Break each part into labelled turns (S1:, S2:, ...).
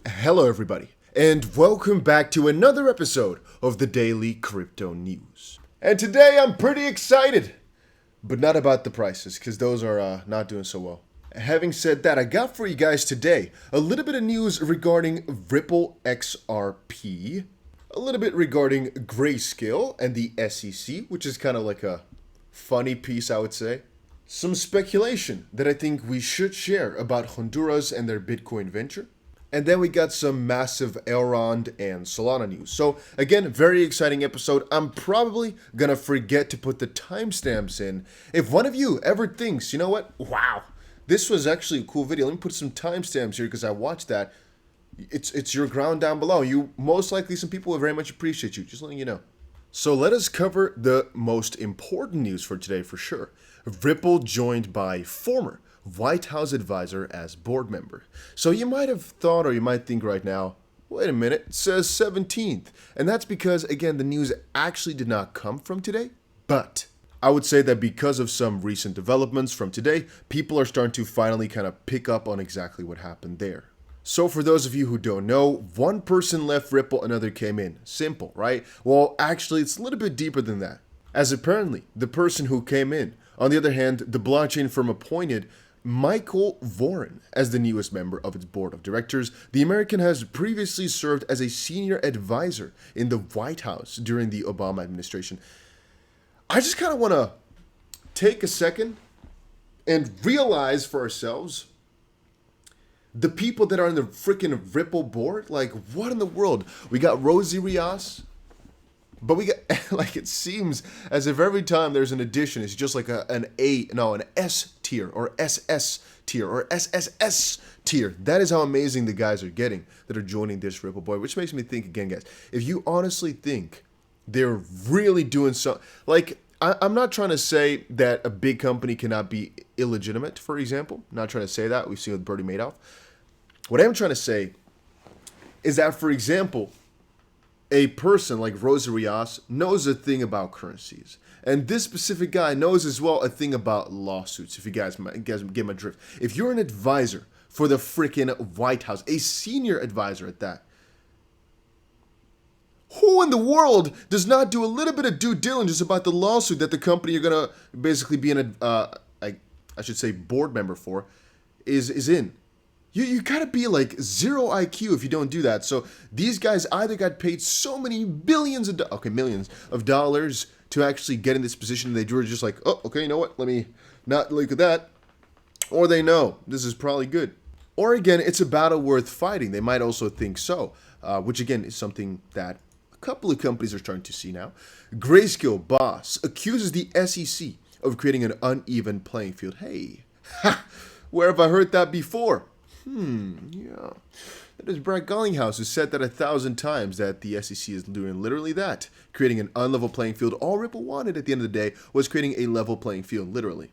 S1: Hello, everybody, and welcome back to another episode of the Daily Crypto News. And today I'm pretty excited, but not about the prices, because those are not doing so well. Having said that, I got for you guys today a little bit of news regarding Ripple XRP, a little bit regarding Grayscale and the SEC, which is kind of like a funny piece, I would say. Some speculation that I think we should share about Honduras and their Bitcoin venture. And then we got some massive Elrond and Solana news. So again, very exciting episode. I'm probably gonna forget to put the timestamps in. If one of you ever thinks, you know what, wow, this was actually a cool video, let me put some timestamps here because I watched that. It's your ground down below. You most likely, some people will very much appreciate you. Just letting you know. So let us cover the most important news for today for sure. Ripple joined by former White House advisor as board member. So you might have thought, or you might think right now, wait a minute, it says 17th. And that's because, again, the news actually did not come from today. But I would say that because of some recent developments from today, people are starting to finally kind of pick up on exactly what happened there. So for those of you who don't know, one person left Ripple, another came in. Simple, right? Well, actually, it's a little bit deeper than that. As apparently, the person who came in, on the other hand, the blockchain firm appointed Michael Warren as the newest member of its board of directors. The American has previously served as a senior advisor in the White House during the Obama administration. I just kind of want to take a second and realize for ourselves the people that are in the freaking Ripple board. Like, what in the world? We got Rosie Rios, but we got, like, it seems as if every time there's an addition, it's just like an S tier or SS tier or SSS tier. That is how amazing the guys are getting that are joining this Ripple board, which makes me think again, guys, if you honestly think they're really doing something, like, I'm not trying to say that a big company cannot be illegitimate, for example. I'm not trying to say that. We've seen with Bernie Madoff. What I'm trying to say is that, for example, a person like Rosa Rios knows a thing about currencies. And this specific guy knows as well a thing about lawsuits, if you guys get my drift. If you're an advisor for the freaking White House, a senior advisor at that, who in the world does not do a little bit of due diligence about the lawsuit that the company you're going to basically be I should say board member for is in? You gotta be like zero IQ if you don't do that. So these guys either got paid so many millions of dollars to actually get in this position, they were just like, oh, okay, you know what? Let me not look at that. Or they know this is probably good. Or again, it's a battle worth fighting. They might also think so, which again is something that a couple of companies are starting to see now. Grayscale boss accuses the SEC of creating an uneven playing field. Hey, where have I heard that before? Yeah. That is Brad Garlinghouse, who said that 1,000 times, that the SEC is doing literally that, creating an unlevel playing field. All Ripple wanted at the end of the day was creating a level playing field, literally.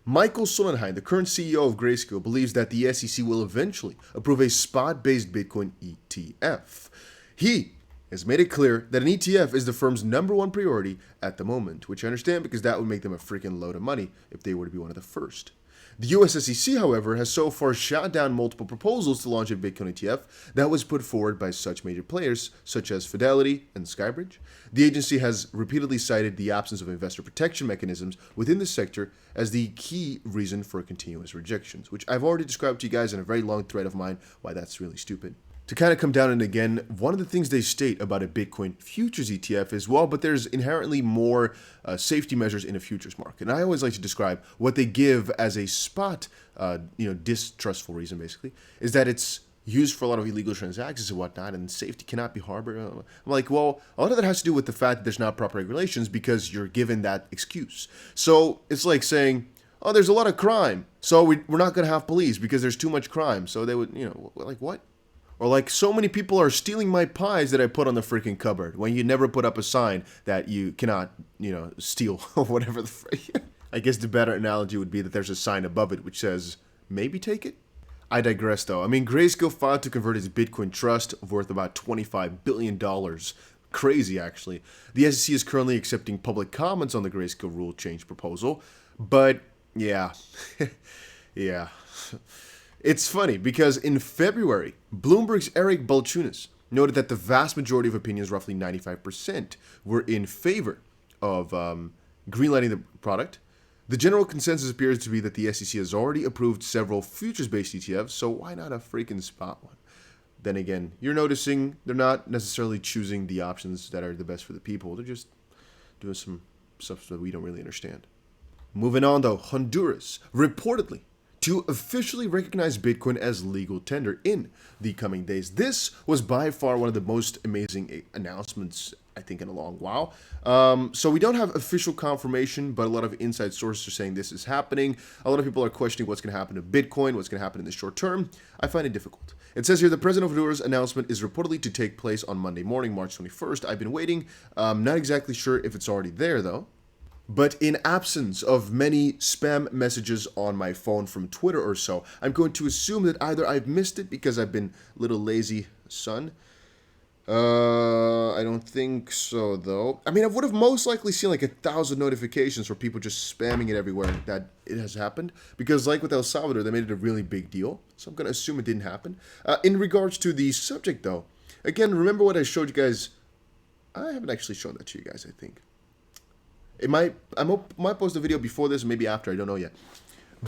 S1: Michael Solana, the current CEO of Grayscale, believes that the SEC will eventually approve a spot-based Bitcoin ETF. He has made it clear that an ETF is the firm's #1 priority at the moment, which I understand because that would make them a freaking load of money if they were to be one of the first. The US SEC, however, has so far shot down multiple proposals to launch a Bitcoin ETF that was put forward by such major players such as Fidelity and Skybridge. The agency has repeatedly cited the absence of investor protection mechanisms within the sector as the key reason for continuous rejections, which I've already described to you guys in a very long thread of mine why that's really stupid. To kind of come down and again, one of the things they state about a Bitcoin futures ETF is, well, but there's inherently more safety measures in a futures market. And I always like to describe what they give as a spot, distrustful reason, basically, is that it's used for a lot of illegal transactions and whatnot, and safety cannot be harbored. I'm like, well, a lot of that has to do with the fact that there's not proper regulations because you're given that excuse. So it's like saying, oh, there's a lot of crime, so we're not going to have police because there's too much crime. So they would, like, what? Or like, so many people are stealing my pies that I put on the freaking cupboard, when you never put up a sign that you cannot, steal or whatever the freak. I guess the better analogy would be that there's a sign above it which says, maybe take it? I digress though. I mean, Grayscale filed to convert its Bitcoin trust worth about $25 billion. Crazy, actually. The SEC is currently accepting public comments on the Grayscale rule change proposal, but yeah. Yeah. It's funny because in February, Bloomberg's Eric Balchunas noted that the vast majority of opinions, roughly 95%, were in favor of greenlighting the product. The general consensus appears to be that the SEC has already approved several futures-based ETFs, so why not a freaking spot one? Then again, you're noticing they're not necessarily choosing the options that are the best for the people. They're just doing some stuff that we don't really understand. Moving on though, Honduras reportedly to officially recognize Bitcoin as legal tender in the coming days. This was by far one of the most amazing announcements, I think, in a long while. So we don't have official confirmation, but a lot of inside sources are saying this is happening. A lot of people are questioning what's going to happen to Bitcoin, what's going to happen in the short term. I find it difficult. It says here, the president of Honduras announcement is reportedly to take place on Monday morning, March 21st. I've been waiting. Not exactly sure if it's already there, though. But in absence of many spam messages on my phone from Twitter or so, I'm going to assume that either I've missed it because I've been a little lazy, son. I don't think so, though. I mean, I would have most likely seen like 1,000 notifications for people just spamming it everywhere that it has happened. Because like with El Salvador, they made it a really big deal. So I'm going to assume it didn't happen. In regards to the subject, though, again, remember what I showed you guys. I haven't actually shown that to you guys, I think. I might post a video before this, maybe after, I don't know yet.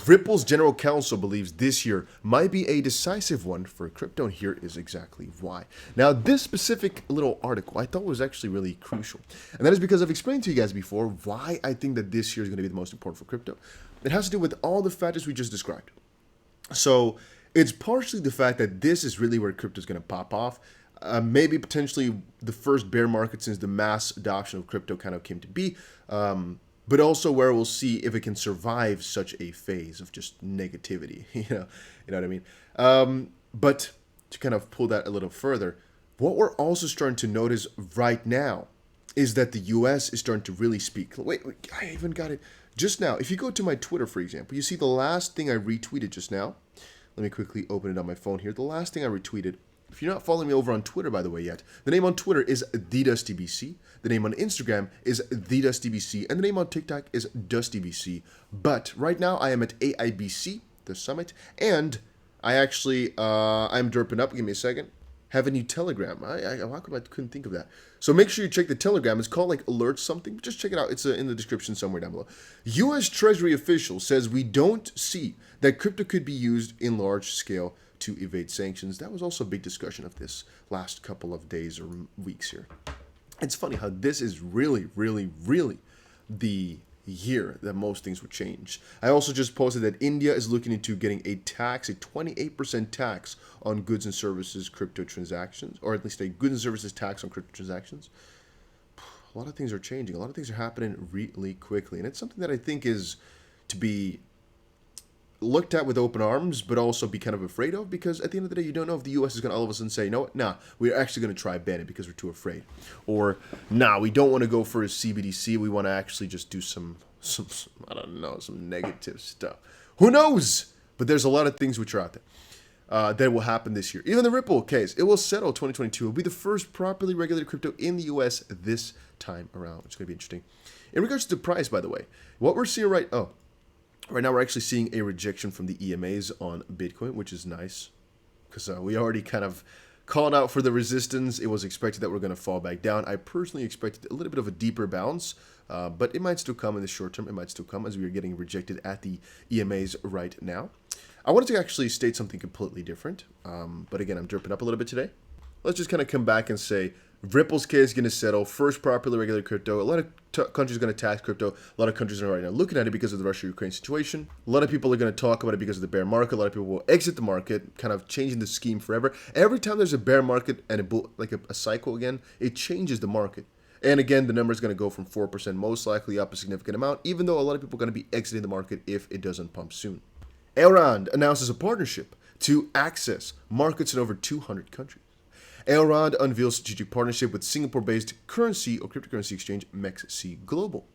S1: Ripple's general counsel believes this year might be a decisive one for crypto, and here is exactly why. Now, this specific little article I thought was actually really crucial, and that is because I've explained to you guys before why I think that this year is going to be the most important for crypto. It has to do with all the factors we just described. So it's partially the fact that this is really where crypto is going to pop off. Maybe potentially the first bear market since the mass adoption of crypto kind of came to be, but also where we'll see if it can survive such a phase of just negativity. You know what I mean? But to kind of pull that a little further, what we're also starting to notice right now is that the U.S. is starting to really speak. Wait, I even got it just now. If you go to my Twitter, for example, you see the last thing I retweeted just now. Let me quickly open it on my phone here. The last thing I retweeted. If you're not following me over on Twitter, by the way, yet, the name on Twitter is TheDustyBC. The name on Instagram is TheDustyBC. And the name on TikTok is DustyBC. But right now, I am at AIBC, the summit. And I actually, I'm derping up. Give me a second. Have a new Telegram. How come I couldn't think of that? So make sure you check the Telegram. It's called like Alert something. Just check it out. It's in the description somewhere down below. U.S. Treasury official says we don't see that crypto could be used in large scale to evade sanctions. That was also a big discussion of this last couple of days or weeks here. It's funny how this is really, really, really the year that most things would change. I also just posted that India is looking into getting a tax, a 28% tax on goods and services crypto transactions, or at least a goods and services tax on crypto transactions. A lot of things are changing. A lot of things are happening really quickly. And it's something that I think is to be looked at with open arms, but also be kind of afraid of, because at the end of the day, you don't know if the U.S. is going to all of a sudden say, you know what, nah, we're actually going to try ban it because we're too afraid. Or, nah, we don't want to go for a CBDC. We want to actually just do some, I don't know, some negative stuff. Who knows? But there's a lot of things which are out there that will happen this year. Even the Ripple case, it will settle 2022. It will be the first properly regulated crypto in the U.S. this time around, which is going to be interesting. In regards to the price, by the way, what we're seeing right now, we're actually seeing a rejection from the EMAs on Bitcoin, which is nice because we already kind of called out for the resistance. It was expected that we're going to fall back down. I personally expected a little bit of a deeper bounce, but it might still come in the short term. It might still come as we are getting rejected at the EMAs right now. I wanted to actually state something completely different, but again, I'm derping up a little bit today. Let's just kind of come back and say Ripple's case is going to settle. First properly regulated crypto. A lot of countries are going to tax crypto. A lot of countries are right now looking at it because of the Russia-Ukraine situation. A lot of people are going to talk about it because of the bear market. A lot of people will exit the market, kind of changing the scheme forever. Every time there's a bear market and a cycle again, it changes the market. And again, the number is going to go from 4% most likely up a significant amount, even though a lot of people are going to be exiting the market if it doesn't pump soon. Elrond announces a partnership to access markets in over 200 countries. Elrond unveils strategic partnership with Singapore-based currency or cryptocurrency exchange MEXC Global.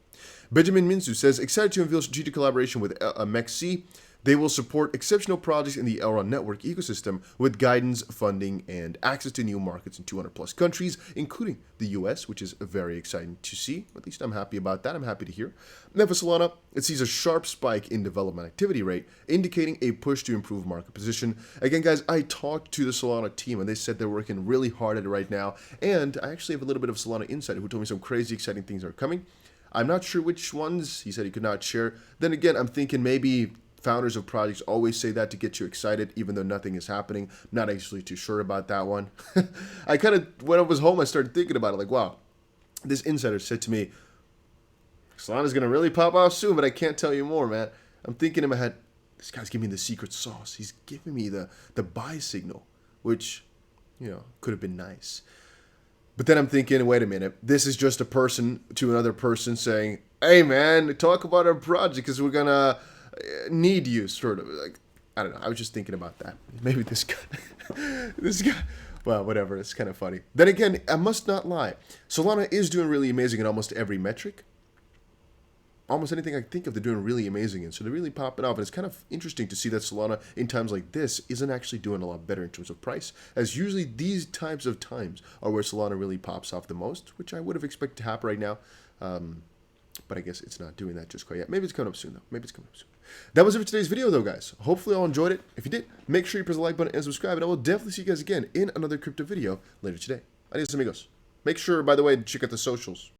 S1: Benjamin Minsu says, excited to unveil strategic collaboration with MEXC They will support exceptional projects in the Elrond network ecosystem with guidance, funding, and access to new markets in 200 plus countries, including the US, which is very exciting to see. At least I'm happy about that. I'm happy to hear. And then for Solana, it sees a sharp spike in development activity rate, indicating a push to improve market position. Again, guys, I talked to the Solana team, and they said they're working really hard at it right now. And I actually have a little bit of Solana insider who told me some crazy exciting things are coming. I'm not sure which ones. He said he could not share. Then again, I'm thinking maybe founders of projects always say that to get you excited, even though nothing is happening. Not actually too sure about that one. I kind of, when I was home, I started thinking about it. Like, wow, this insider said to me, Solana's going to really pop off soon, but I can't tell you more, man. I'm thinking in my head, this guy's giving me the secret sauce. He's giving me the buy signal, which, could have been nice. But then I'm thinking, wait a minute, this is just a person to another person saying, hey, man, talk about our project because we're going to need you, sort of. Like, I don't know. I was just thinking about that. Maybe this guy, well, whatever. It's kind of funny. Then again, I must not lie. Solana is doing really amazing in almost every metric. Almost anything I think of, they're doing really amazing in. So they're really popping off. And it's kind of interesting to see that Solana, in times like this, isn't actually doing a lot better in terms of price. As usually these types of times are where Solana really pops off the most, which I would have expected to happen right now. But I guess it's not doing that just quite yet. Maybe it's coming up soon, though. Maybe it's coming up soon. That was it for today's video, though, guys. Hopefully, all enjoyed it. If you did, make sure you press the like button and subscribe. And I will definitely see you guys again in another crypto video later today. Adios, amigos. Make sure, by the way, to check out the socials.